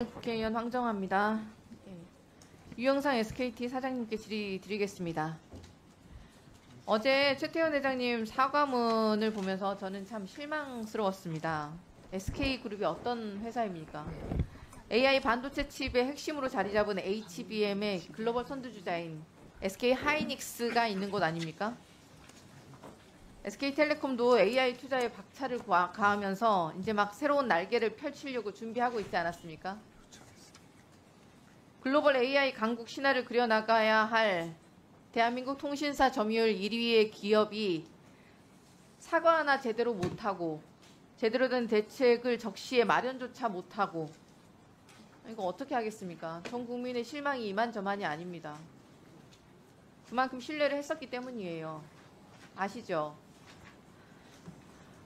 국회의원 황정화입니다. 유영상 SKT 사장님께 질의드리겠습니다. 어제 최태원 회장님 사과문을 보면서 저는 참 실망스러웠습니다. SK그룹이 어떤 회사입니까? AI 반도체 칩의 핵심으로 자리 잡은 HBM의 글로벌 선두주자인 SK하이닉스가 있는 곳 아닙니까? SK텔레콤도 AI 투자에 박차를 가하면서 이제 막 새로운 날개를 펼치려고 준비하고 있지 않았습니까? 글로벌 AI 강국 신화를 그려나가야 할 대한민국 통신사 점유율 1위의 기업이 사과 하나 제대로 못하고 제대로 된 대책을 적시에 마련조차 못하고 이거 어떻게 하겠습니까? 전 국민의 실망이 이만저만이 아닙니다. 그만큼 신뢰를 했었기 때문이에요. 아시죠?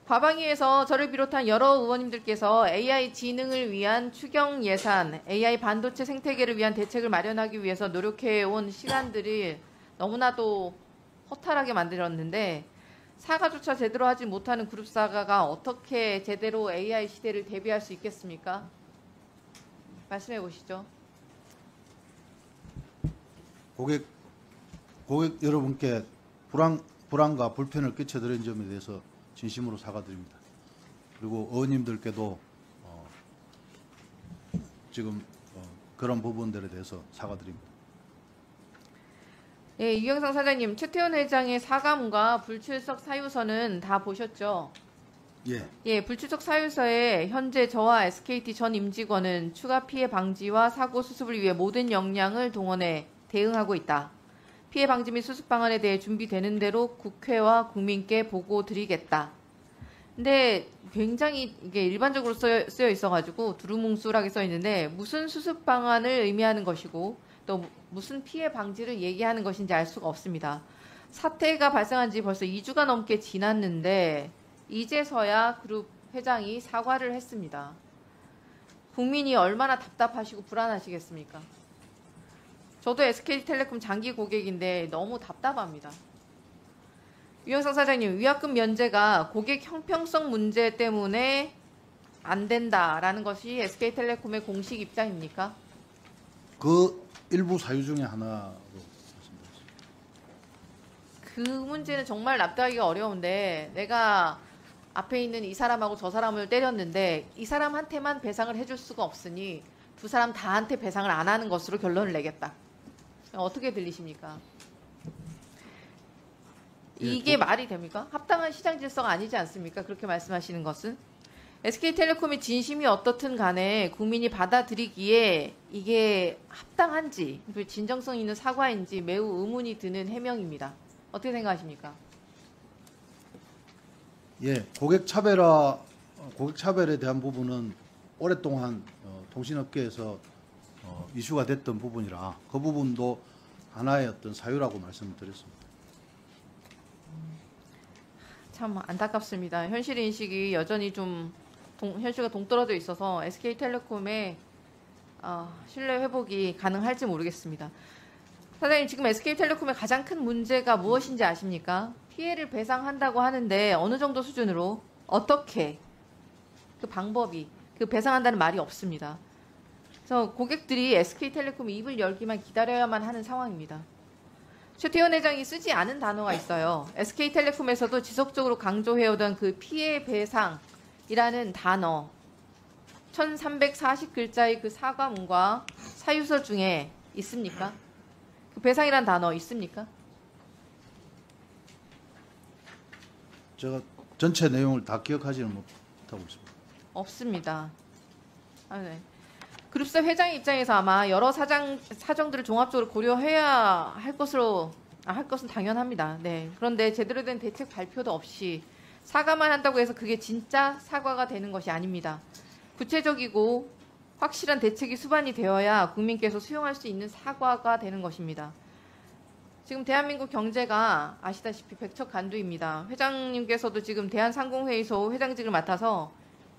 과방위에서 저를 비롯한 여러 의원님들께서 AI 지능을 위한 추경 예산, AI 반도체 생태계를 위한 대책을 마련하기 위해서 노력해온 시간들이 너무나도 허탈하게 만들었는데 사과조차 제대로 하지 못하는 그룹사가 어떻게 제대로 AI 시대를 대비할 수 있겠습니까? 말씀해 보시죠. 고객 여러분께 불안과 불편을 끼쳐드린 점에 대해서 진심으로 사과드립니다. 그리고 의원님들께도 지금 그런 부분들에 대해서 사과드립니다. 예, 유영상 사장님, 최태원 회장의 사과문과 불출석 사유서는 다 보셨죠? 예. 예, 불출석 사유서에 현재 저와 SKT 전 임직원은 추가 피해 방지와 사고 수습을 위해 모든 역량을 동원해 대응하고 있다. 피해 방지 및 수습 방안에 대해 준비되는 대로 국회와 국민께 보고 드리겠다. 근데 굉장히 이게 일반적으로 쓰여 있어가지고 두루뭉술하게 써 있는데 무슨 수습 방안을 의미하는 것이고 또 무슨 피해 방지를 얘기하는 것인지 알 수가 없습니다. 사태가 발생한 지 벌써 2주가 넘게 지났는데 이제서야 그룹 회장이 사과를 했습니다. 국민이 얼마나 답답하시고 불안하시겠습니까? 저도 SK텔레콤 장기 고객인데 너무 답답합니다. 유영상 사장님, 위약금 면제가 고객 형평성 문제 때문에 안 된다라는 것이 SK텔레콤의 공식 입장입니까? 그 일부 사유 중에 하나로 말씀드렸습니다. 그 문제는 정말 납득하기가 어려운데 내가 앞에 있는 이 사람하고 저 사람을 때렸는데 이 사람한테만 배상을 해줄 수가 없으니 두 사람 다한테 배상을 안 하는 것으로 결론을 내겠다. 어떻게 들리십니까? 이게 말이 됩니까? 합당한 시장 질서가 아니지 않습니까? 그렇게 말씀하시는 것은. SK텔레콤의 진심이 어떻든 간에 국민이 받아들이기에 이게 합당한지 진정성 있는 사과인지 매우 의문이 드는 해명입니다. 어떻게 생각하십니까? 예, 고객 차별에 대한 부분은 오랫동안 통신업계에서 이슈가 됐던 부분이라 그 부분도 하나의 어떤 사유라고 말씀을 드렸습니다. 참 안타깝습니다. 현실 인식이 여전히 좀 현실과 동떨어져 있어서 SK텔레콤의 신뢰 회복이 가능할지 모르겠습니다. 사장님, 지금 SK텔레콤의 가장 큰 문제가 무엇인지 아십니까? 피해를 배상한다고 하는데 어느 정도 수준으로 어떻게 그 방법이 그 배상한다는 말이 없습니다. 그래서 고객들이 SK텔레콤이 입을 열기만 기다려야만 하는 상황입니다. 최태원 회장이 쓰지 않은 단어가 있어요. SK텔레콤에서도 지속적으로 강조해오던 그 피해 배상이라는 단어 1340글자의 그 사과문과 사유서 중에 있습니까? 그 배상이라는 단어 있습니까? 제가 전체 내용을 다 기억하지는 못하고 있습니다. 없습니다. 네. 그룹사 회장 입장에서 아마 여러 사정들을 종합적으로 고려해야 할 것은 당연합니다. 네. 그런데 제대로 된 대책 발표도 없이 사과만 한다고 해서 그게 진짜 사과가 되는 것이 아닙니다. 구체적이고 확실한 대책이 수반이 되어야 국민께서 수용할 수 있는 사과가 되는 것입니다. 지금 대한민국 경제가 아시다시피 백척간두입니다. 회장님께서도 지금 대한상공회의소 회장직을 맡아서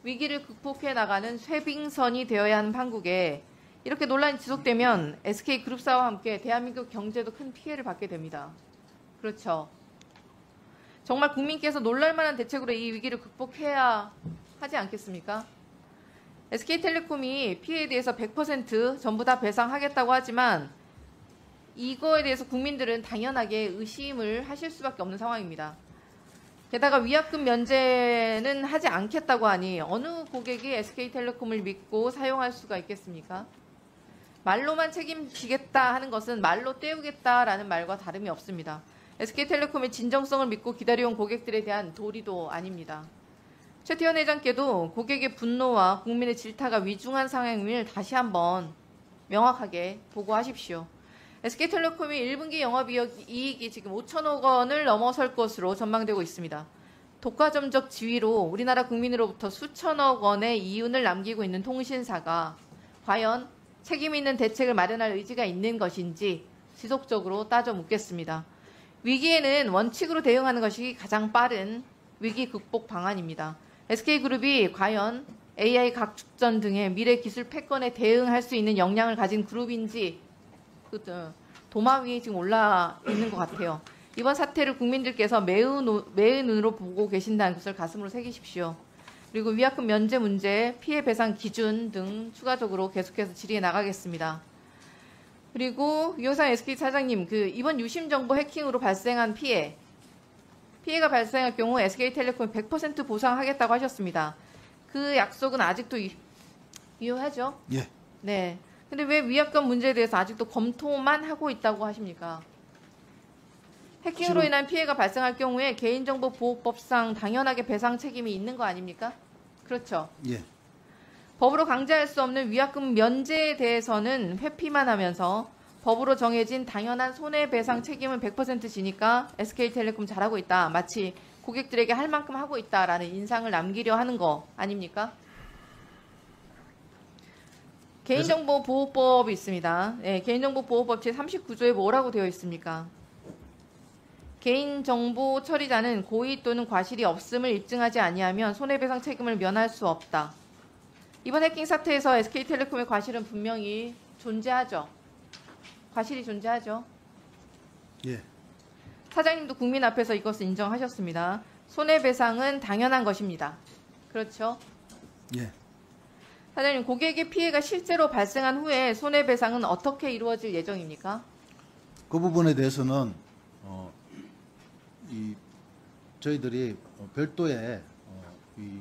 위기를 극복해 나가는 쇄빙선이 되어야 하는 판국에 이렇게 논란이 지속되면 SK그룹사와 함께 대한민국 경제도 큰 피해를 받게 됩니다. 그렇죠. 정말 국민께서 놀랄만한 대책으로 이 위기를 극복해야 하지 않겠습니까? SK텔레콤이 피해에 대해서 100% 전부 다 배상하겠다고 하지만 이거에 대해서 국민들은 당연하게 의심을 하실 수밖에 없는 상황입니다. 게다가 위약금 면제는 하지 않겠다고 하니 어느 고객이 SK텔레콤을 믿고 사용할 수가 있겠습니까? 말로만 책임지겠다 하는 것은 말로 때우겠다라는 말과 다름이 없습니다. SK텔레콤의 진정성을 믿고 기다려온 고객들에 대한 도리도 아닙니다. 최태원 회장께도 고객의 분노와 국민의 질타가 위중한 상황임을 다시 한번 명확하게 보고하십시오. SK텔레콤이 1분기 영업이익이 지금 5천억 원을 넘어설 것으로 전망되고 있습니다. 독과점적 지위로 우리나라 국민으로부터 수천억 원의 이윤을 남기고 있는 통신사가 과연 책임 있는 대책을 마련할 의지가 있는 것인지 지속적으로 따져 묻겠습니다. 위기에는 원칙으로 대응하는 것이 가장 빠른 위기 극복 방안입니다. SK그룹이 과연 AI 각축전 등의 미래 기술 패권에 대응할 수 있는 역량을 가진 그룹인지 도마 위에 지금 올라 있는 것 같아요. 이번 사태를 국민들께서 매의 눈으로 보고 계신다는 것을 가슴으로 새기십시오. 그리고 위약금 면제 문제, 피해 배상 기준 등 추가적으로 계속해서 질의해 나가겠습니다. 그리고 유영상 SK 사장님, 이번 유심 정보 해킹으로 발생한 피해가 발생할 경우 SK텔레콤이 100% 보상하겠다고 하셨습니다. 그 약속은 아직도 유효하죠? 예. 네. 근데 왜 위약금 문제에 대해서 아직도 검토만 하고 있다고 하십니까? 해킹으로 지금- 인한 피해가 발생할 경우에 개인정보보호법상 당연하게 배상 책임이 있는 거 아닙니까? 그렇죠. 예. 법으로 강제할 수 없는 위약금 면제에 대해서는 회피만 하면서 법으로 정해진 당연한 손해배상 책임은 100% 지니까 SK텔레콤 잘하고 있다. 마치 고객들에게 할 만큼 하고 있다라는 인상을 남기려 하는 거 아닙니까? 개인정보보호법이 있습니다. 네, 개인정보보호법 제39조에 뭐라고 되어 있습니까? 개인정보 처리자는 고의 또는 과실이 없음을 입증하지 아니하면 손해배상 책임을 면할 수 없다. 이번 해킹 사태에서 SK텔레콤의 과실은 분명히 존재하죠. 과실이 존재하죠. 예. 사장님도 국민 앞에서 이것을 인정하셨습니다. 손해배상은 당연한 것입니다. 그렇죠? 예. 사장님, 고객의 피해가 실제로 발생한 후에 손해배상은 어떻게 이루어질 예정입니까? 그 부분에 대해서는 저희들이 별도의 이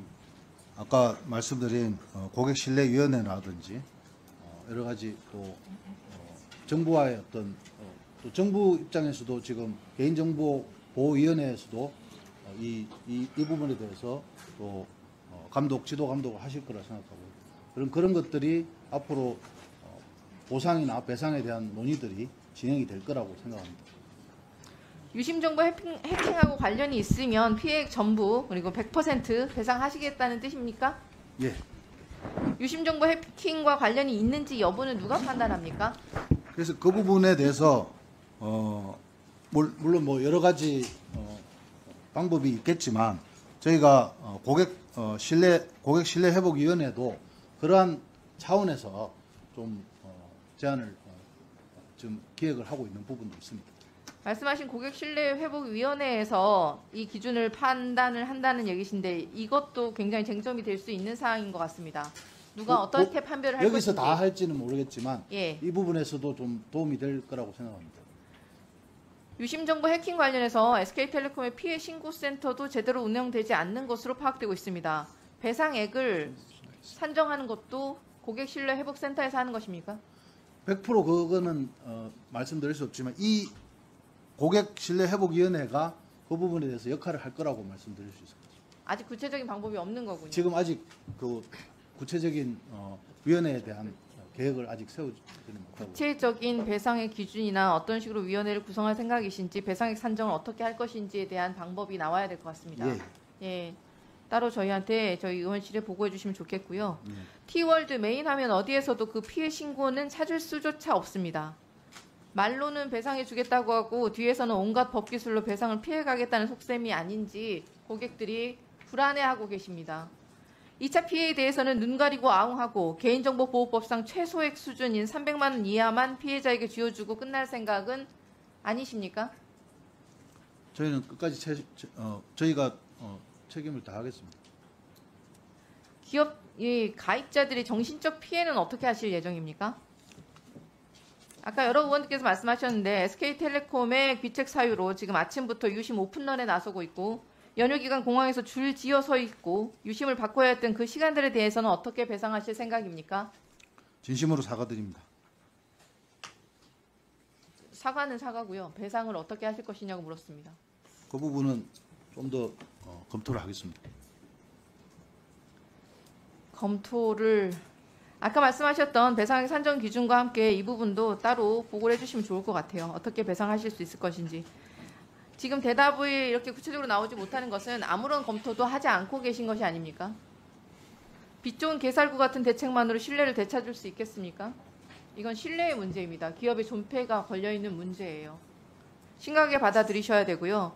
아까 말씀드린 고객신뢰위원회라든지 여러 가지 또 정부와의 어떤 또 정부 입장에서도 지금 개인정보보호위원회에서도 이 부분에 대해서 또 지도 감독을 하실 거라 생각하고 그런 것들이 앞으로 보상이나 배상에 대한 논의들이 진행이 될 거라고 생각합니다. 유심정보 해킹하고 관련이 있으면 피해액 전부 그리고 100% 배상하시겠다는 뜻입니까? 예. 유심정보 해킹과 관련이 있는지 여부는 누가 판단합니까? 그래서 그 부분에 대해서 물론 뭐 여러 가지 방법이 있겠지만 저희가 고객 신뢰 회복 위원회도 그러한 차원에서 좀 제안을 좀 기획을 하고 있는 부분도 있습니다. 말씀하신 고객신뢰회복위원회에서 이 기준을 판단을 한다는 얘기신데 이것도 굉장히 쟁점이 될 수 있는 사항인 것 같습니다. 누가 어떻게 판별을 할 여기서 것인지. 다 할지는 모르겠지만 예. 이 부분에서도 좀 도움이 될 거라고 생각합니다. 유심정보 해킹 관련해서 SK텔레콤의 피해 신고센터도 제대로 운영되지 않는 것으로 파악되고 있습니다. 배상액을 산정하는 것도 고객신뢰회복센터에서 하는 것입니까? 100% 그거는 말씀드릴 수 없지만 이 고객신뢰회복위원회가 그 부분에 대해서 역할을 할 거라고 말씀드릴 수 있습니다. 아직 구체적인 방법이 없는 거군요. 지금 아직 그 구체적인 위원회에 대한 계획을 아직 세우지는 못하고. 구체적인 배상의 기준이나 어떤 식으로 위원회를 구성할 생각이신지 배상액 산정을 어떻게 할 것인지에 대한 방법이 나와야 될 것 같습니다. 예. 예. 따로 저희 의원실에 보고해 주시면 좋겠고요. 예. T월드 메인 화면 어디에서도 그 피해 신고는 찾을 수조차 없습니다. 말로는 배상해 주겠다고 하고 뒤에서는 온갖 법기술로 배상을 피해가겠다는 속셈이 아닌지 고객들이 불안해하고 계십니다. 2차 피해에 대해서는 눈 가리고 아웅하고 개인정보보호법상 최소액 수준인 300만 원 이하만 피해자에게 쥐어주고 끝날 생각은 아니십니까? 저희는 끝까지 저희가 책임을 다하겠습니다. 기업 이 가입자들이 정신적 피해는 어떻게 하실 예정입니까? 아까 여러 의원들께서 말씀하셨는데 SK텔레콤의 귀책 사유로 지금 아침부터 유심 오픈런에 나서고 있고 연휴 기간 공항에서 줄 지어 서 있고 유심을 바꿔야 했던 그 시간들에 대해서는 어떻게 배상하실 생각입니까? 진심으로 사과드립니다. 사과는 사과고요. 배상을 어떻게 하실 것이냐고 물었습니다. 그 부분은 좀 더 검토를 하겠습니다. 검토를 아까 말씀하셨던 배상액 산정 기준과 함께 이 부분도 따로 보고를 해주시면 좋을 것 같아요. 어떻게 배상하실 수 있을 것인지. 지금 대답이 이렇게 구체적으로 나오지 못하는 것은 아무런 검토도 하지 않고 계신 것이 아닙니까? 빛 좋은 개살구 같은 대책만으로 신뢰를 되찾을 수 있겠습니까? 이건 신뢰의 문제입니다. 기업의 존폐가 걸려있는 문제예요. 심각하게 받아들이셔야 되고요.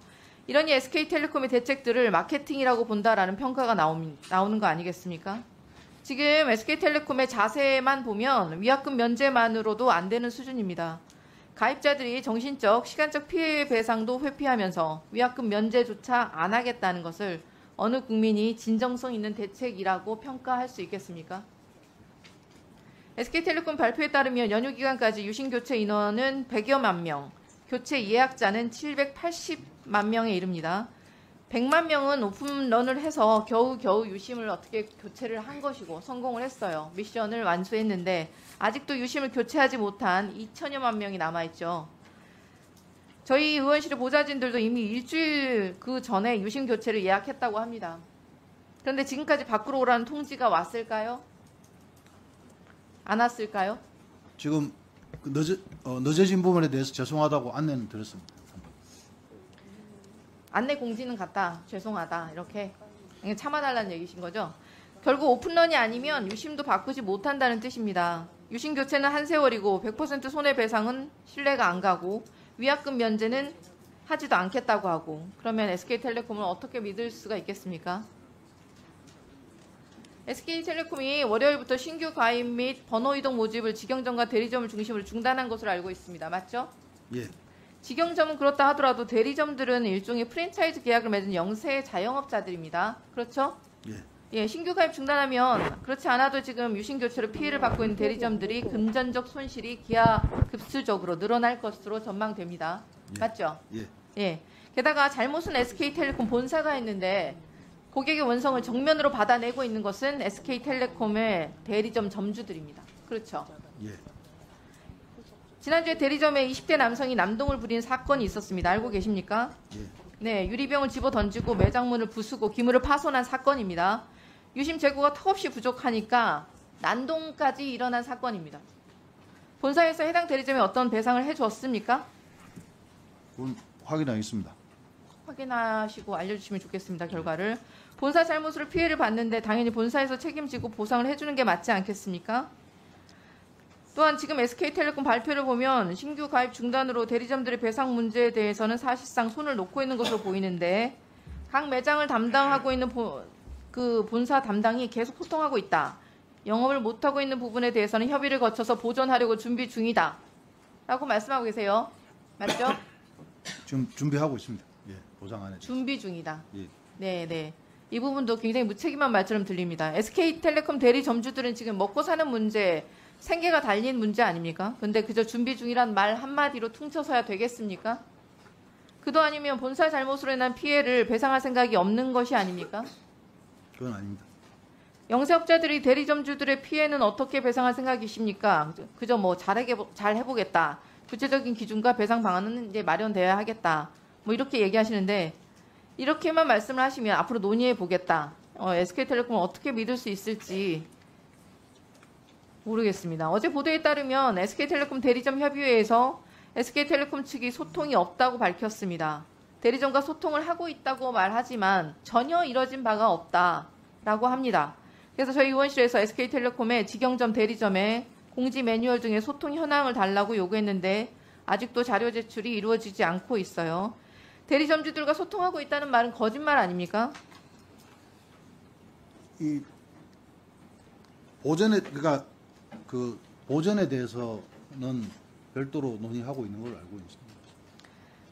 이러니 SK텔레콤의 대책들을 마케팅이라고 본다라는 평가가 나오는 거 아니겠습니까? 지금 SK텔레콤의 자세만 보면 위약금 면제만으로도 안 되는 수준입니다. 가입자들이 정신적, 시간적 피해 배상도 회피하면서 위약금 면제조차 안 하겠다는 것을 어느 국민이 진정성 있는 대책이라고 평가할 수 있겠습니까? SK텔레콤 발표에 따르면 연휴 기간까지 유심 교체 인원은 100여만 명, 교체 예약자는 780만 명에 이릅니다. 100만 명은 오픈런을 해서 겨우 유심을 어떻게 교체를 한 것이고 성공을 했어요. 미션을 완수했는데 아직도 유심을 교체하지 못한 2천여만 명이 남아있죠. 저희 의원실의 보좌진들도 이미 일주일 그 전에 유심 교체를 예약했다고 합니다. 그런데 지금까지 밖으로 오라는 통지가 왔을까요? 안 왔을까요? 지금 그 늦어진 부분에 대해서 죄송하다고 안내는 드렸습니다. 안내 공지는 갔다. 죄송하다. 이렇게 참아달라는 얘기신 거죠. 결국 오픈런이 아니면 유심도 바꾸지 못한다는 뜻입니다. 유심 교체는 한 세월이고 100% 손해배상은 신뢰가 안 가고 위약금 면제는 하지도 않겠다고 하고 그러면 SK텔레콤을 어떻게 믿을 수가 있겠습니까? SK텔레콤이 월요일부터 신규 가입 및 번호 이동 모집을 직영점과 대리점을 중심으로 중단한 것으로 알고 있습니다. 맞죠? 예. 직영점은 그렇다 하더라도 대리점들은 일종의 프랜차이즈 계약을 맺은 영세 자영업자들입니다. 그렇죠? 예. 예, 신규 가입 중단하면 그렇지 않아도 지금 유심 교체로 피해를 받고 있는 대리점들이 금전적 손실이 기하급수적으로 늘어날 것으로 전망됩니다. 예. 맞죠? 예. 예. 게다가 잘못은 SK텔레콤 본사가 했는데 고객의 원성을 정면으로 받아내고 있는 것은 SK텔레콤의 대리점 점주들입니다. 그렇죠? 예. 지난주에 대리점에 20대 남성이 남동을 부린 사건이 있었습니다. 알고 계십니까? 예. 네, 유리병을 집어 던지고 매장문을 부수고 기물을 파손한 사건입니다. 유심 재고가 턱없이 부족하니까 난동까지 일어난 사건입니다. 본사에서 해당 대리점에 어떤 배상을 해줬습니까? 그건 확인하겠습니다. 확인하시고 알려주시면 좋겠습니다. 결과를. 본사 잘못으로 피해를 봤는데 당연히 본사에서 책임지고 보상을 해주는 게 맞지 않겠습니까? 또한 지금 SK텔레콤 발표를 보면 신규 가입 중단으로 대리점들의 배상 문제에 대해서는 사실상 손을 놓고 있는 것으로 보이는데 각 매장을 담당하고 있는 그 본사 담당이 계속 소통하고 있다. 영업을 못하고 있는 부분에 대해서는 협의를 거쳐서 보전하려고 준비 중이다. 라고 말씀하고 계세요. 맞죠? 지금 준비하고 있습니다. 예. 보상 안에. 준비 중이다. 예. 네. 이 부분도 굉장히 무책임한 말처럼 들립니다. SK텔레콤 대리점주들은 지금 먹고 사는 문제, 생계가 달린 문제 아닙니까? 근데 그저 준비 중이란 말 한마디로 퉁쳐서야 되겠습니까? 그도 아니면 본사 잘못으로 인한 피해를 배상할 생각이 없는 것이 아닙니까? 그건 아닙니다. 영세업자들이 대리점주들의 피해는 어떻게 배상할 생각이십니까? 그저 뭐 잘 해보겠다. 구체적인 기준과 배상 방안은 이제 마련돼야 하겠다. 뭐 이렇게 얘기하시는데 이렇게만 말씀을 하시면 앞으로 논의해 보겠다. SK텔레콤을 어떻게 믿을 수 있을지 모르겠습니다. 어제 보도에 따르면 SK텔레콤 대리점 협의회에서 SK텔레콤 측이 소통이 없다고 밝혔습니다. 대리점과 소통을 하고 있다고 말하지만 전혀 이뤄진 바가 없다라고 합니다. 그래서 저희 의원실에서 SK텔레콤의 직영점 대리점에 공지 매뉴얼 등의 소통 현황을 달라고 요구했는데 아직도 자료 제출이 이루어지지 않고 있어요. 대리점주들과 소통하고 있다는 말은 거짓말 아닙니까? 이 보전에 그러니까 그 보전에 대해서는 별도로 논의하고 있는 걸로 알고 있습니다.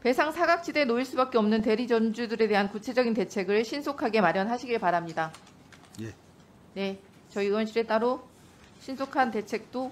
배상 사각지대에 놓일 수밖에 없는 대리점주들에 대한 구체적인 대책을 신속하게 마련하시길 바랍니다. 예. 네, 저희 의원실에 따로 신속한 대책도